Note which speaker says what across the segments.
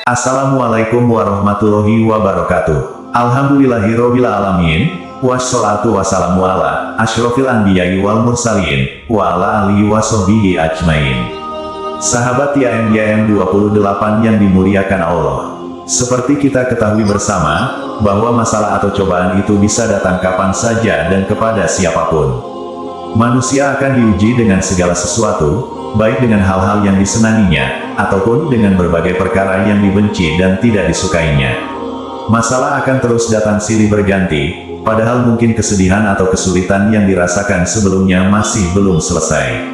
Speaker 1: Assalamualaikum warahmatullahi wabarakatuh. Alhamdulillahirobbil alamin. Wassalatu wassalamu ala asyrofil anbiya'i wal mursalin wa ala alihi wassohbihi ajmain. Sahabat YM 28 yang dimuliakan Allah. Seperti kita ketahui bersama, bahwa masalah atau cobaan itu bisa datang kapan saja dan kepada siapapun. Manusia akan diuji dengan segala sesuatu, baik dengan hal-hal yang disenanginya, ataupun dengan berbagai perkara yang dibenci dan tidak disukainya. Masalah akan terus datang silih berganti, padahal mungkin kesedihan atau kesulitan yang dirasakan sebelumnya masih belum selesai.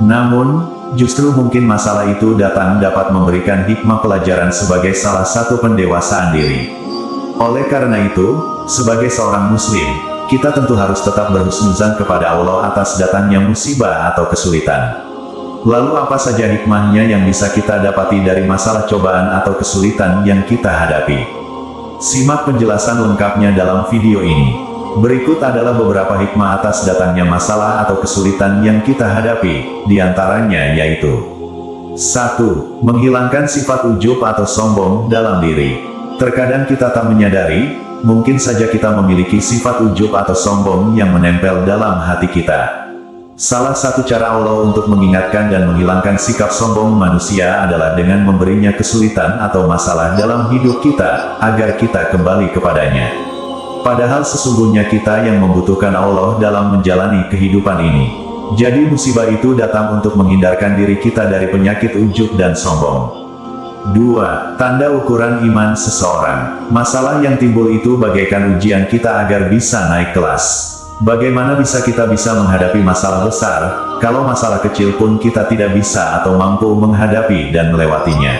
Speaker 1: Namun, justru mungkin masalah itu datang dapat memberikan hikmah pelajaran sebagai salah satu pendewasaan diri. Oleh karena itu, sebagai seorang muslim, kita tentu harus tetap berhusnuzan kepada Allah atas datangnya musibah atau kesulitan. Lalu apa saja hikmahnya yang bisa kita dapati dari masalah cobaan atau kesulitan yang kita hadapi? Simak penjelasan lengkapnya dalam video ini. Berikut adalah beberapa hikmah atas datangnya masalah atau kesulitan yang kita hadapi, diantaranya yaitu 1. Menghilangkan sifat ujub atau sombong dalam diri. Terkadang kita tak menyadari, mungkin saja kita memiliki sifat ujub atau sombong yang menempel dalam hati kita. Salah satu cara Allah untuk mengingatkan dan menghilangkan sikap sombong manusia adalah dengan memberinya kesulitan atau masalah dalam hidup kita, agar kita kembali kepadanya. Padahal sesungguhnya kita yang membutuhkan Allah dalam menjalani kehidupan ini. Jadi musibah itu datang untuk menghindarkan diri kita dari penyakit ujub dan sombong. 2. Tanda ukuran iman seseorang. Masalah yang timbul itu bagaikan ujian kita agar bisa naik kelas. Bagaimana bisa kita menghadapi masalah besar, kalau masalah kecil pun kita tidak bisa atau mampu menghadapi dan melewatinya.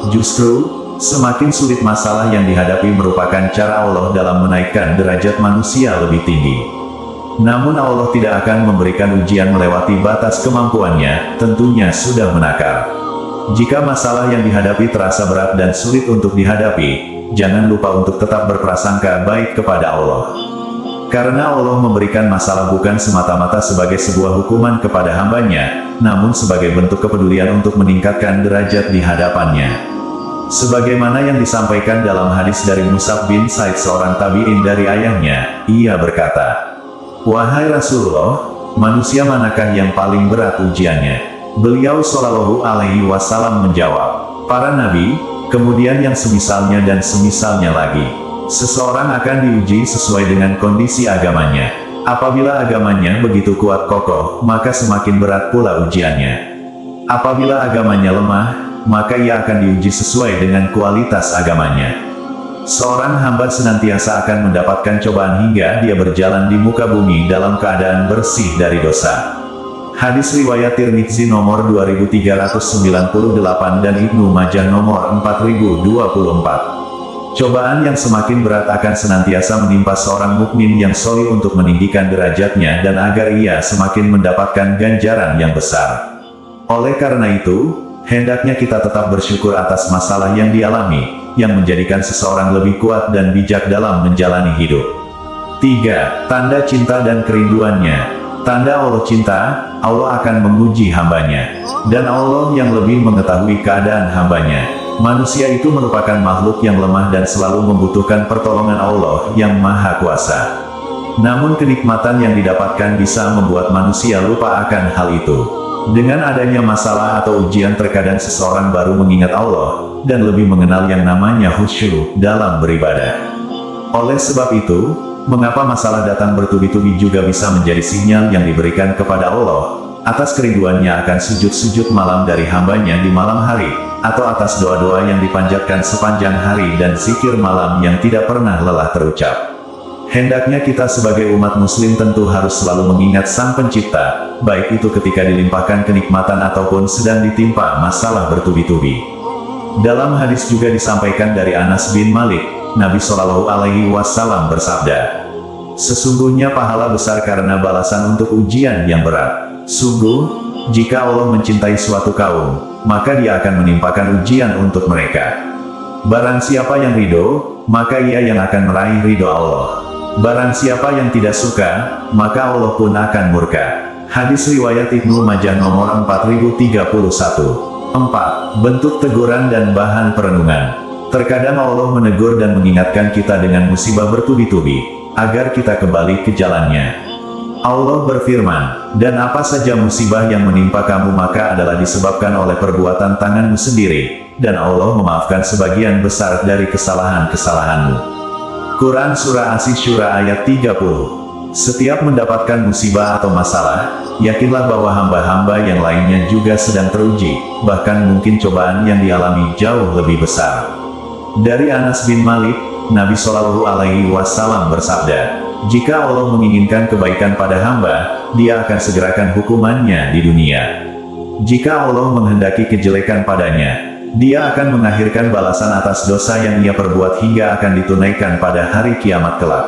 Speaker 1: Justru, semakin sulit masalah yang dihadapi merupakan cara Allah dalam menaikkan derajat manusia lebih tinggi. Namun Allah tidak akan memberikan ujian melewati batas kemampuannya, tentunya sudah menakar. Jika masalah yang dihadapi terasa berat dan sulit untuk dihadapi, jangan lupa untuk tetap berprasangka baik kepada Allah. Karena Allah memberikan masalah bukan semata-mata sebagai sebuah hukuman kepada hambanya, namun sebagai bentuk kepedulian untuk meningkatkan derajat di hadapannya. Sebagaimana yang disampaikan dalam hadis dari Mus'ab bin Sa'id seorang tabi'in dari ayahnya, ia berkata, "Wahai Rasulullah, manusia manakah yang paling berat ujiannya?" Beliau Shallallahu Alaihi Wasallam menjawab, "Para nabi, kemudian yang semisalnya dan semisalnya lagi." Seseorang akan diuji sesuai dengan kondisi agamanya. Apabila agamanya begitu kuat kokoh, maka semakin berat pula ujiannya. Apabila agamanya lemah, maka ia akan diuji sesuai dengan kualitas agamanya. Seorang hamba senantiasa akan mendapatkan cobaan hingga dia berjalan di muka bumi dalam keadaan bersih dari dosa. Hadis riwayat Tirmidzi nomor 2398 dan Ibnu Majah nomor 4024. Cobaan yang semakin berat akan senantiasa menimpa seorang mukmin yang solih untuk meninggikan derajatnya dan agar ia semakin mendapatkan ganjaran yang besar. Oleh karena itu, hendaknya kita tetap bersyukur atas masalah yang dialami, yang menjadikan seseorang lebih kuat dan bijak dalam menjalani hidup. 3. Tanda cinta dan kerinduannya. Tanda Allah cinta, Allah akan menguji hambanya. Dan Allah yang lebih mengetahui keadaan hambanya. Manusia itu merupakan makhluk yang lemah dan selalu membutuhkan pertolongan Allah yang Maha Kuasa. Namun kenikmatan yang didapatkan bisa membuat manusia lupa akan hal itu. Dengan adanya masalah atau ujian terkadang seseorang baru mengingat Allah, dan lebih mengenal yang namanya khusyuk dalam beribadah. Oleh sebab itu, mengapa masalah datang bertubi-tubi juga bisa menjadi sinyal yang diberikan kepada Allah, atas kerinduannya akan sujud-sujud malam dari hambanya di malam hari, atau atas doa-doa yang dipanjatkan sepanjang hari dan zikir malam yang tidak pernah lelah terucap. Hendaknya kita sebagai umat muslim tentu harus selalu mengingat Sang Pencipta, baik itu ketika dilimpahkan kenikmatan ataupun sedang ditimpa masalah bertubi-tubi. Dalam hadis juga disampaikan dari Anas bin Malik, Nabi Shallallahu Alaihi Wasallam bersabda, "Sesungguhnya pahala besar karena balasan untuk ujian yang berat. Sungguh, jika Allah mencintai suatu kaum, maka Dia akan menimpakan ujian untuk mereka. Barang siapa yang ridho, maka ia yang akan meraih ridho Allah. Barang siapa yang tidak suka, maka Allah pun akan murka." Hadis riwayat Ibnu Majah nomor 4031. 4. Bentuk teguran dan bahan perenungan. Terkadang Allah menegur dan mengingatkan kita dengan musibah bertubi-tubi, agar kita kembali ke jalannya. Allah berfirman, "Dan apa saja musibah yang menimpa kamu maka adalah disebabkan oleh perbuatan tanganmu sendiri, dan Allah memaafkan sebagian besar dari kesalahan-kesalahanmu." Quran Surah Asy-Syura ayat 30. Setiap mendapatkan musibah atau masalah, yakinlah bahwa hamba-hamba yang lainnya juga sedang teruji, bahkan mungkin cobaan yang dialami jauh lebih besar. Dari Anas bin Malik, Nabi Shallallahu Alaihi Wasallam bersabda, "Jika Allah menginginkan kebaikan pada hamba, Dia akan segerakan hukumannya di dunia. Jika Allah menghendaki kejelekan padanya, Dia akan mengakhirkan balasan atas dosa yang ia perbuat hingga akan ditunaikan pada hari kiamat kelak."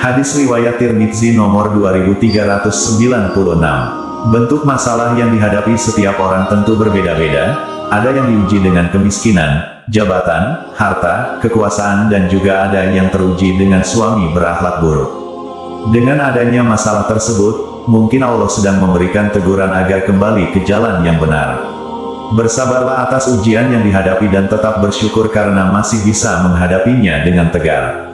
Speaker 1: Hadis riwayat Tirmidzi nomor 2396. Bentuk masalah yang dihadapi setiap orang tentu berbeda-beda. Ada yang diuji dengan kemiskinan, jabatan, harta, kekuasaan, dan juga ada yang teruji dengan suami berakhlak buruk. Dengan adanya masalah tersebut, mungkin Allah sedang memberikan teguran agar kembali ke jalan yang benar. Bersabarlah atas ujian yang dihadapi dan tetap bersyukur karena masih bisa menghadapinya dengan tegar.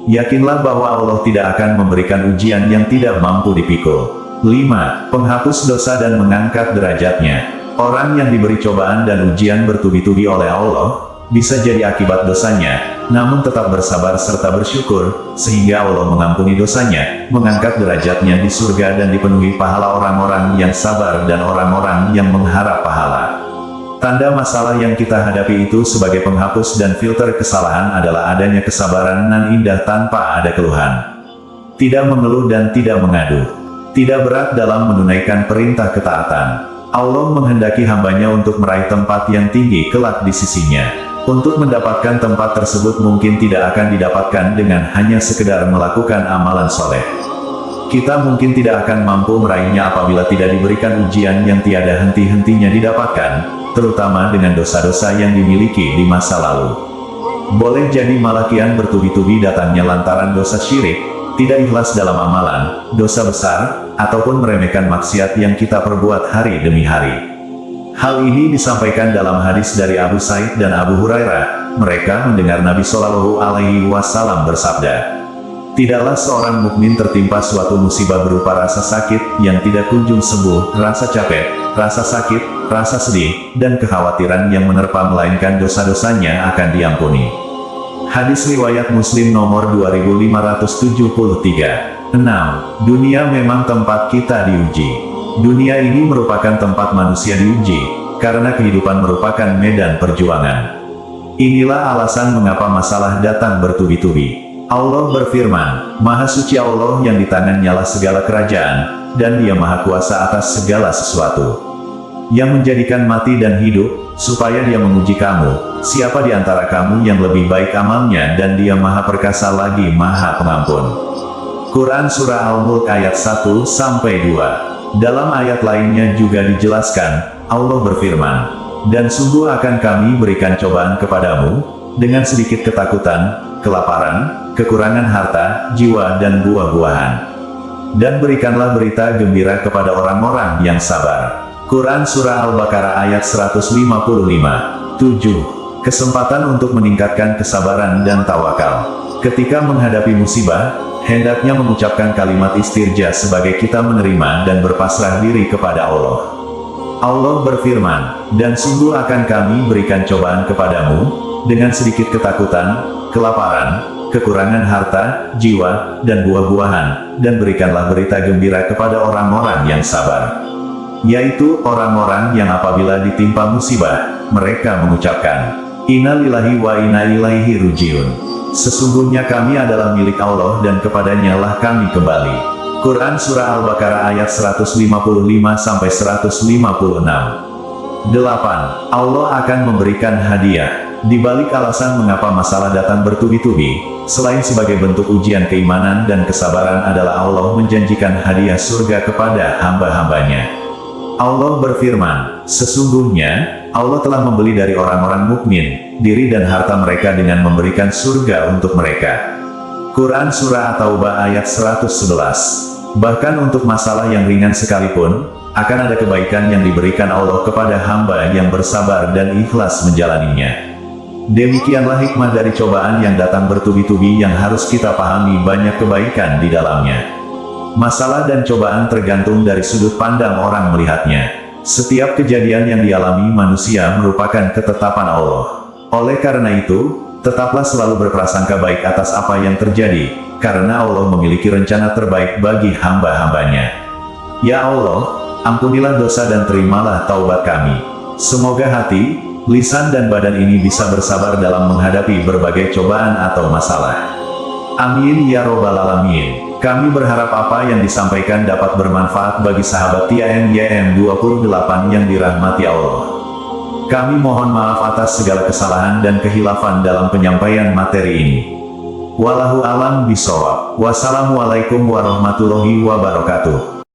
Speaker 1: Yakinlah bahwa Allah tidak akan memberikan ujian yang tidak mampu dipikul. 5. Penghapus dosa dan mengangkat derajatnya. Orang yang diberi cobaan dan ujian bertubi-tubi oleh Allah, bisa jadi akibat dosanya, namun tetap bersabar serta bersyukur, sehingga Allah mengampuni dosanya, mengangkat derajatnya di surga dan dipenuhi pahala orang-orang yang sabar dan orang-orang yang mengharap pahala. Tanda masalah yang kita hadapi itu sebagai penghapus dan filter kesalahan adalah adanya kesabaran nan indah tanpa ada keluhan. Tidak mengeluh dan tidak mengadu. Tidak berat dalam menunaikan perintah ketaatan. Allah menghendaki hambanya untuk meraih tempat yang tinggi kelak di sisinya. Untuk mendapatkan tempat tersebut mungkin tidak akan didapatkan dengan hanya sekedar melakukan amalan soleh. Kita mungkin tidak akan mampu meraihnya apabila tidak diberikan ujian yang tiada henti-hentinya didapatkan, terutama dengan dosa-dosa yang dimiliki di masa lalu. Boleh jadi malah kian bertubi-tubi datangnya lantaran dosa syirik, tidak ikhlas dalam amalan, dosa besar, ataupun meremehkan maksiat yang kita perbuat hari demi hari. Hal ini disampaikan dalam hadis dari Abu Sa'id dan Abu Hurairah. Mereka mendengar Nabi Shallallahu Alaihi Wasallam bersabda, "Tidaklah seorang mukmin tertimpa suatu musibah berupa rasa sakit yang tidak kunjung sembuh, rasa capek, rasa sakit, rasa sedih, dan kekhawatiran yang menerpa melainkan dosa-dosanya akan diampuni." Hadis riwayat Muslim nomor 2573. 6. Dunia memang tempat kita diuji. Dunia ini merupakan tempat manusia diuji, karena kehidupan merupakan medan perjuangan. Inilah alasan mengapa masalah datang bertubi-tubi. Allah berfirman, "Maha suci Allah yang di tangannya lah segala kerajaan, dan Dia maha kuasa atas segala sesuatu. Yang menjadikan mati dan hidup, supaya Dia menguji kamu, siapa di antara kamu yang lebih baik amalnya dan Dia maha perkasa lagi maha pengampun." Quran Surah Al-Mulk ayat 1-2. Dalam ayat lainnya juga dijelaskan, Allah berfirman, "Dan sungguh akan kami berikan cobaan kepadamu, dengan sedikit ketakutan, kelaparan, kekurangan harta, jiwa dan buah-buahan. Dan berikanlah berita gembira kepada orang-orang yang sabar." Quran Surah Al-Baqarah ayat 155. 7. Kesempatan untuk meningkatkan kesabaran dan tawakal. Ketika menghadapi musibah, hendaknya mengucapkan kalimat istirja sebagai kita menerima dan berpasrah diri kepada Allah. Allah berfirman, "Dan sungguh akan kami berikan cobaan kepadamu, dengan sedikit ketakutan, kelaparan, kekurangan harta, jiwa, dan buah-buahan, dan berikanlah berita gembira kepada orang-orang yang sabar." Yaitu orang-orang yang apabila ditimpa musibah, mereka mengucapkan, "Inna lillahi wa inna ilaihi raji'un." Sesungguhnya kami adalah milik Allah dan kepadanya lah kami kembali. Quran Surah Al-Baqarah ayat 155-156. 8. Allah akan memberikan hadiah. Di balik alasan mengapa masalah datang bertubi-tubi, selain sebagai bentuk ujian keimanan dan kesabaran adalah Allah menjanjikan hadiah surga kepada hamba-hambanya. Allah berfirman, "Sesungguhnya, Allah telah membeli dari orang-orang mukmin, diri dan harta mereka dengan memberikan surga untuk mereka." Quran Surah At-Taubah ayat 111. Bahkan untuk masalah yang ringan sekalipun, akan ada kebaikan yang diberikan Allah kepada hamba yang bersabar dan ikhlas menjalaninya. Demikianlah hikmah dari cobaan yang datang bertubi-tubi yang harus kita pahami, banyak kebaikan di dalamnya. Masalah dan cobaan tergantung dari sudut pandang orang melihatnya. Setiap kejadian yang dialami manusia merupakan ketetapan Allah. Oleh karena itu, tetaplah selalu berprasangka baik atas apa yang terjadi, karena Allah memiliki rencana terbaik bagi hamba-hambanya. Ya Allah, ampunilah dosa dan terimalah taubat kami. Semoga hati, lisan dan badan ini bisa bersabar dalam menghadapi berbagai cobaan atau masalah. Amin ya robbal alamin. Kami berharap apa yang disampaikan dapat bermanfaat bagi sahabat TIMYM28 yang dirahmati Allah. Kami mohon maaf atas segala kesalahan dan kehilafan dalam penyampaian materi ini. Wallahu a'lam bishawab. Wassalamualaikum warahmatullahi wabarakatuh.